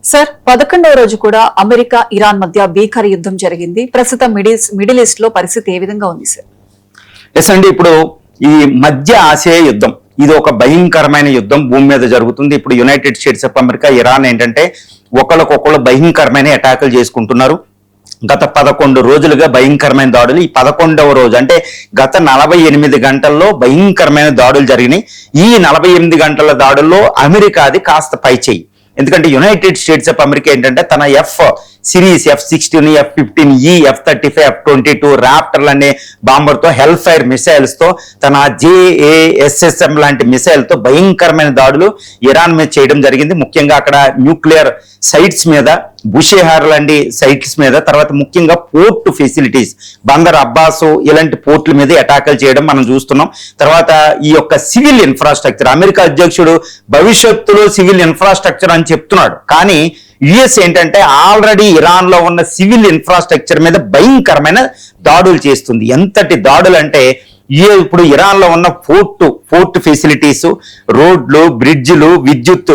Sir 11వ రోజు కూడా America Iran మధ్య భీకర యుద్ధం జరిగింది. ప్రస్తుతం మిడిల్ ఈస్ట్ లో పరిస్థితి ఏ విధంగా ఉంది సార్? ఎస్ అండి, ఇప్పుడు ఈ మధ్య ఆసియా యుద్ధం ఇది ఒక భయంకరమైన యుద్ధం భూమి మీద జరుగుతుంది. ఇప్పుడు United states of America, Iran ఏంటంటే ఒకళ్ళకొకళ్ళు భయంకరమైన అటాకులు చేసుకుంటున్నారు. గత 11 రోజులుగా భయంకరమైన దాడులు. ఈ 11వ రోజు అంటే గత 48 గంటల్లో భయంకరమైన దాడులు జరిగినాయి. ఈ 48 గంటల దాడుల్లో అమెరికాది కాస్త పైచేయి. ఎందుకంటే యునైటెడ్ స్టేట్స్ ఆఫ్ అమెరికా ఏంటంటే తన series F-16, F-15E, F-35, F-22 రాప్టర్లు అనే బాంబర్తో, హెల్ ఫైర్ మిసైల్స్ తో, తన JASSM లాంటి మిసైల్ తో భయంకరమైన దాడులు ఇరాన్ మీద చేయడం జరిగింది. ముఖ్యంగా అక్కడ న్యూక్లియర్ సైట్స్ మీద, బుషేహార్ లాంటి సైట్స్ మీద, తర్వాత ముఖ్యంగా పోర్ట్ ఫెసిలిటీస్, బందర్ అబ్బాస్ ఇలాంటి పోర్ట్ల మీద అటాకులు చేయడం మనం చూస్తున్నాం. తర్వాత ఈ యొక్క సివిల్ ఇన్ఫ్రాస్ట్రక్చర్, అమెరికా అధ్యక్షుడు భవిష్యత్తులో సివిల్ ఇన్ఫ్రాస్ట్రక్చర్ అని చెప్తున్నాడు, కానీ యుఎస్ ఏంటంటే ఆల్రెడీ ఇరాన్ లో ఉన్న సివిల్ ఇన్ఫ్రాస్ట్రక్చర్ మీద భయంకరమైన దాడులు చేస్తుంది. ఎంతటి దాడులు అంటే ఇప్పుడు ఇరాన్ లో ఉన్న పోర్ట్ ఫెసిలిటీస్, రోడ్లు, బ్రిడ్జిలు, విద్యుత్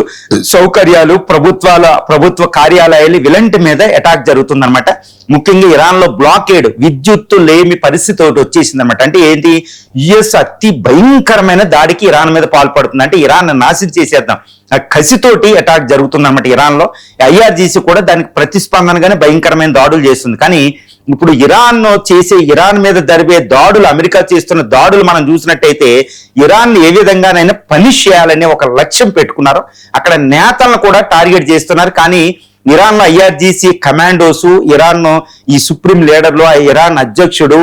సౌకర్యాలు, ప్రభుత్వ కార్యాలయాలు ఇలాంటి మీద అటాక్ జరుగుతుంది అనమాట. ముఖ్యంగా ఇరాన్ లో బ్లాకేడ్, విద్యుత్తు లేమి పరిస్థితి ఒకటి వచ్చేసింది అనమాట. అంటే ఏంటి, యుఎస్ అతి భయంకరమైన దాడికి ఇరాన్ మీద పాల్పడుతుంది. అంటే ఇరాన్ నాశనం చేసేద్దాం కసితోటి అటాక్ జరుగుతుంది అనమాట ఇరాన్ లో. IRGC కూడా దానికి ప్రతిస్పందనగానే భయంకరమైన దాడులు చేస్తుంది. కానీ ఇప్పుడు ఇరాన్ మీద జరిగే దాడులు, అమెరికా చేస్తున్న దాడులు మనం చూసినట్టయితే ఇరాన్ ఏ విధంగానైనా పనిష్ చేయాలనే ఒక లక్ష్యం పెట్టుకున్నారు. అక్కడ నేతలను కూడా టార్గెట్ చేస్తున్నారు. కానీ ఇరాన్ లో IRGC కమాండోస్, ఇరాన్ ఈ సుప్రీం లీడర్లు, ఇరాన్ అధ్యక్షుడు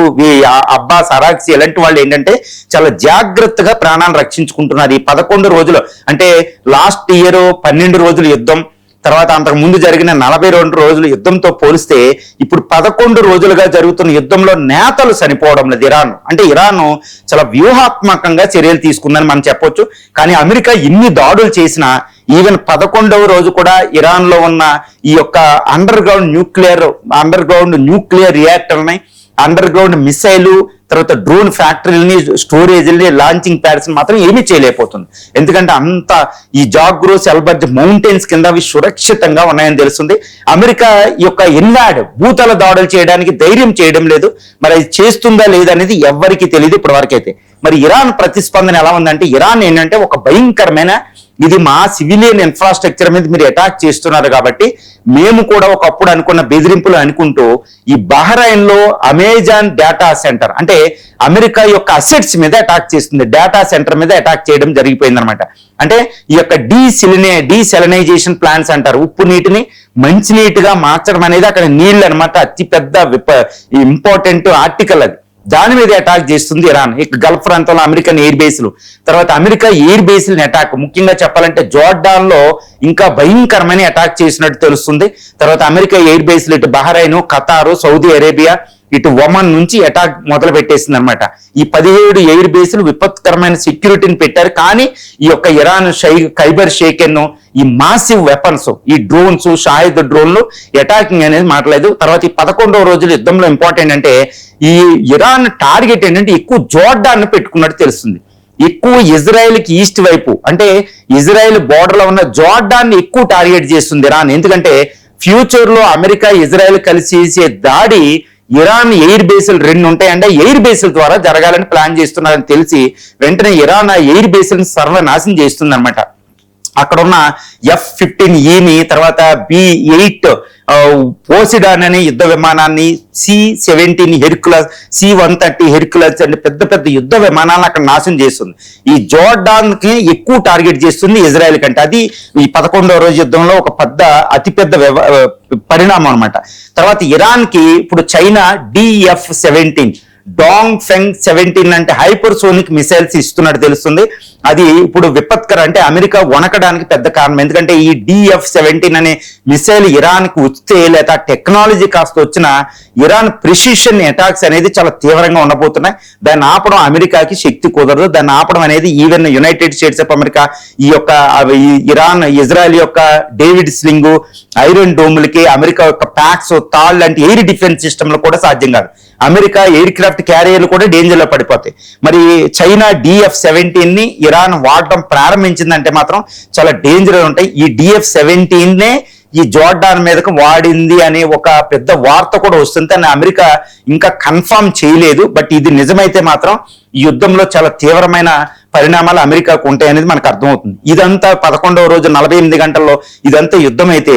అబ్బాస్ అరాక్సీ ఇలాంటి వాళ్ళు ఏంటంటే చాలా జాగ్రత్తగా ప్రాణాలను రక్షించుకుంటున్నారు. ఈ 11 రోజులు అంటే లాస్ట్ ఇయర్ 12 రోజుల యుద్ధం, తర్వాత అంతకు ముందు జరిగిన 42 రోజుల యుద్ధంతో పోలిస్తే ఇప్పుడు 11 రోజులుగా జరుగుతున్న యుద్ధంలో నేతలు చనిపోవడం లేదు ఇరాన్. అంటే ఇరాన్ చాలా వ్యూహాత్మకంగా చర్యలు తీసుకుందని మనం చెప్పొచ్చు. కానీ అమెరికా ఇన్ని దాడులు చేసినా ఈవెన్ 11వ రోజు కూడా ఇరాన్ లో ఉన్న ఈ యొక్క అండర్ గ్రౌండ్ న్యూక్లియర్ రియాక్టర్ని, అండర్ గ్రౌండ్ మిసైలు, తర్వాత డ్రోన్ ఫ్యాక్టరీలని, స్టోరేజ్ని, లాంచింగ్ ప్యాడ్స్ మాత్రం ఏమీ చేయలేకపోతుంది. ఎందుకంటే అంత ఈ జాగ్రోస్, ఎల్బర్జ్ మౌంటైన్స్ కింద అవి సురక్షితంగా ఉన్నాయని తెలుస్తుంది. అమెరికా ఈ యొక్క భూతల దాడులు చేయడానికి ధైర్యం చేయడం లేదు. మరి అది చేస్తుందా లేదనేది ఎవ్వరికీ తెలియదు ఇప్పటి వరకైతే. మరి ఇరాన్ ప్రతిస్పందన ఎలా ఉందంటే, ఇరాన్ ఏంటంటే ఒక భయంకరమైన, ఇది మా సివిలియన్ ఇన్ఫ్రాస్ట్రక్చర్ మీద మీరు అటాక్ చేస్తున్నారు కాబట్టి మేము కూడా ఒకప్పుడు అనుకున్న బెదిరింపులు అనుకుంటూ ఈ బహ్రెయిన్ లో అమెజాన్ డేటా సెంటర్, అంటే అమెరికా యొక్క అసెట్స్ మీద అటాక్ చేస్తుంది. డేటా సెంటర్ మీద అటాక్ చేయడం జరిగిపోయింది అనమాట. అంటే ఈ యొక్క డీసెలనైజేషన్ ప్లాంట్స్ అంటారు, ఉప్పు నీటిని మంచినీటిగా మార్చడం అనేది అక్కడ నీళ్ళు అనమాట. అతిపెద్ద ఇంపార్టెంట్ ఆర్టికల్ అది. దాని మీద అటాక్ చేస్తుంది ఇరాన్. గల్ఫ్ ప్రాంతంలో అమెరికన్ ఎయిర్ బేస్లు, తర్వాత అమెరికా ఎయిర్ బేస్లని అటాక్, ముఖ్యంగా చెప్పాలంటే జోర్డాన్ లో ఇంకా భయంకరమైన అటాక్ చేసినట్టు తెలుస్తుంది. తర్వాత అమెరికా ఎయిర్ బేస్లు ఇటు బహ్రెయిన్, ఖతారు, సౌదీ అరేబియా, ఇటు ఒమన్ నుంచి అటాక్ మొదలు పెట్టేసింది అనమాట. ఈ 17 ఎయిర్ బేస్లు విపత్కరమైన సెక్యూరిటీని పెట్టారు. కానీ ఈ యొక్క ఇరాన్ ఖైబర్ షేకెన్, ఈ మాసివ్ వెపన్స్, ఈ డ్రోన్స్, షాహిద్ డ్రోన్లు అటాకింగ్ అనేది మాట్లాడలేదు. తర్వాత ఈ 11వ రోజుల యుద్ధంలో ఇంపార్టెంట్ అంటే ఈ ఇరాన్ టార్గెట్ ఏంటంటే ఎక్కువ జోర్డాన్ పెట్టుకున్నట్టు తెలుస్తుంది. ఎక్కువ ఇజ్రాయెల్కి ఈస్ట్ వైపు, అంటే ఇజ్రాయెల్ బోర్డర్ లో ఉన్న జోర్డాన్ ఎక్కువ టార్గెట్ చేస్తుంది ఇరాన్. ఎందుకంటే ఫ్యూచర్ లో అమెరికా, ఇజ్రాయెల్ కలిసి చేసే దాడి ఇరాన్ ఎయిర్ బేస్లు 2 ఉంటాయంటే ఎయిర్ బేస్ల ద్వారా జరగాలని ప్లాన్ చేస్తున్నారని తెలిసి వెంటనే ఇరాన్ ఆ ఎయిర్ బేస్లను సర్వనాశనం చేస్తుంది అనమాట. అక్కడ ఉన్న F-15Eని, తర్వాత B-8 పోసిడాన్ అనే యుద్ధ విమానాన్ని, C-17 హెర్క్యులస్, C-130 హెర్క్యులస్ అంటే పెద్ద పెద్ద యుద్ధ విమానాలను అక్కడ నాశనం చేస్తుంది. ఈ జోర్డాన్ కి ఎక్కువ టార్గెట్ చేస్తుంది ఇజ్రాయెల్ కంటే. అది ఈ 11వ రోజు యుద్ధంలో ఒక అతిపెద్ద పరిణామం అనమాట. తర్వాత ఇరాన్ కి ఇప్పుడు చైనా DF-17 డాంగ్ ఫెంగ్ 17 అంటే హైపర్సోనిక్ మిసైల్స్ ఇస్తున్నట్టు తెలుస్తుంది. అది ఇప్పుడు విపత్కర, అంటే అమెరికా వణకడానికి పెద్ద కారణం. ఎందుకంటే ఈ DF-17 అనే మిసైల్ ఇరాన్ కి వస్తే, లేదా టెక్నాలజీ కాస్త వచ్చిన ఇరాన్ ప్రిసిషన్ అటాక్స్ అనేది చాలా తీవ్రంగా ఉండబోతున్నాయి. దాన్ని ఆపడం అమెరికాకి శక్తి కుదరదు. దాన్ని ఆపడం అనేది even United states of America, ఈ యొక్క ఇజ్రాయెల్ యొక్క డేవిడ్ స్లింగ్, ఐరన్ డోములకి, అమెరికా యొక్క ప్యాక్స్, తాల్ లాంటి ఎయిర్ డిఫెన్స్ సిస్టమ్ లో కూడా సాధ్యం కాదు. అమెరికా ఎయిర్ క్రాఫ్ట్ క్యారియర్లు కూడా డేంజర్ లో పడిపోతాయి. మరి చైనా DF-17 ఇరాన్ వాడటం ప్రారంభించిందంటే మాత్రం చాలా డేంజర్ ఉంటాయి. ఈ DF-17 ఈ జోర్డాన్ మీదకు వాడింది అనే ఒక పెద్ద వార్త కూడా వస్తుంది. అని అమెరికా ఇంకా కన్ఫర్మ్ చేయలేదు. బట్ ఇది నిజమైతే మాత్రం ఈ యుద్ధంలో చాలా తీవ్రమైన పరిణామాలు అమెరికాకు ఉంటాయి అనేది మనకు అర్థమవుతుంది. ఇదంతా 11వ రోజు 48 గంటల్లో ఇదంతా యుద్ధం అయితే,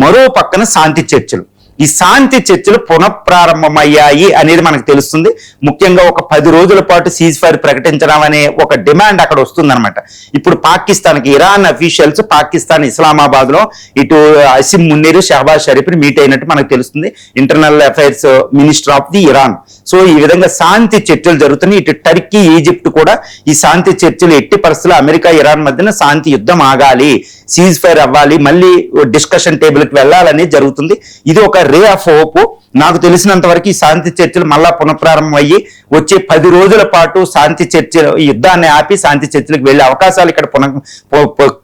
మరో పక్కన శాంతి చర్చలు. ఈ శాంతి చర్చలు పునఃప్రారంభమయ్యాయి అనేది మనకు తెలుస్తుంది. ముఖ్యంగా ఒక 10 రోజుల పాటు సీజ్ ఫైర్ ప్రకటించడం అనే ఒక డిమాండ్ అక్కడ వస్తుందన్నమాట. ఇప్పుడు పాకిస్తాన్కి ఇరాన్ అఫీషియల్స్ పాకిస్తాన్ ఇస్లామాబాద్ లో ఇటు అసిం మున్నీర్, షహబాజ్ షరీఫ్ ని మీట్ అయినట్టు మనకు తెలుస్తుంది, internal affairs minister of the Iran. So ఈ విధంగా శాంతి చర్చలు జరుగుతున్నాయి. ఇటు టర్కీ, ఈజిప్ట్ కూడా ఈ శాంతి చర్చలు ఎట్టి పరిస్థితుల్లో అమెరికా ఇరాన్ మధ్యన శాంతి యుద్ధం ఆగాలి, సీజ్ ఫైర్ అవ్వాలి, మళ్ళీ డిస్కషన్ టేబుల్ కి వెళ్ళాలని జరుగుతుంది. ఇది ఒక రే ఆఫ్ హోప్. నాకు తెలిసినంత వరకు ఈ శాంతి చర్చలు మళ్ళా పునఃప్రారంభం అయ్యి వచ్చే 10 రోజుల పాటు శాంతి చర్చలు, యుద్ధాన్ని ఆపి శాంతి చర్చలకు వెళ్లే అవకాశాలు ఇక్కడ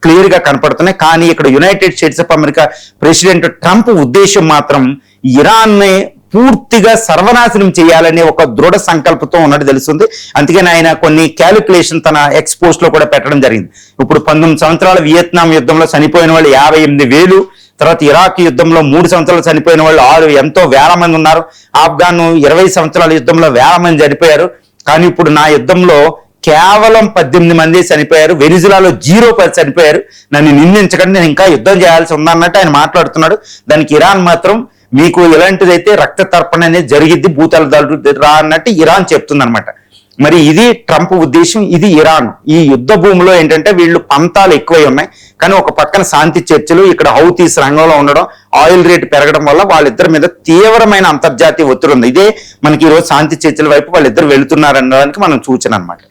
క్లియర్ గా కనపడుతున్నాయి. కానీ ఇక్కడ United states of America president Trump ఉద్దేశం మాత్రం ఇరాన్ ని పూర్తిగా సర్వనాశనం చేయాలనే ఒక దృఢ సంకల్పంతో ఉన్నట్టు తెలుస్తుంది. అందుకని ఆయన కొన్ని క్యాలిక్యులేషన్ తన ఎక్స్పోస్ట్ లో కూడా పెట్టడం జరిగింది. ఇప్పుడు 19 సంవత్సరాల వియత్నాం యుద్ధంలో చనిపోయిన వాళ్ళు 58,000, తర్వాత ఇరాక్ యుద్ధంలో 3 సంవత్సరాలు చనిపోయిన వాళ్ళు ఎంతో వేల మంది ఉన్నారు. ఆఫ్ఘాన్ 20 సంవత్సరాల యుద్ధంలో వేల మంది చనిపోయారు. కానీ ఇప్పుడు నా యుద్ధంలో కేవలం 18 మంది చనిపోయారు, వెనిజులాలో 0 చనిపోయారు. నన్ను నిందించకండి, నేను ఇంకా యుద్ధం చేయాల్సి ఉందన్నట్టు ఆయన మాట్లాడుతున్నాడు. దానికి ఇరాన్ మాత్రం మీకు ఇలాంటిదైతే రక్త తర్పణ అనేది జరిగిద్ది, భూతాలు రా అన్నట్టు ఇరాన్ చెప్తుంది అనమాట. మరి ఇది ట్రంప్ ఉద్దేశం, ఇది ఇరాన్. ఈ యుద్ధ భూమిలో ఏంటంటే వీళ్ళు పంతాలు ఎక్కువై ఉన్నాయి. కానీ ఒక పక్కన శాంతి చర్చలు, ఇక్కడ హౌతీస్ రంగంలో ఉండడం, ఆయిల్ రేట్ పెరగడం వల్ల వాళ్ళిద్దరి మీద తీవ్రమైన అంతర్జాతీయ ఒత్తిడి ఉంది. ఇదే మనకి ఈరోజు శాంతి చర్చల వైపు వాళ్ళిద్దరు వెళుతున్నారనడానికి మనం సూచన అనమాట.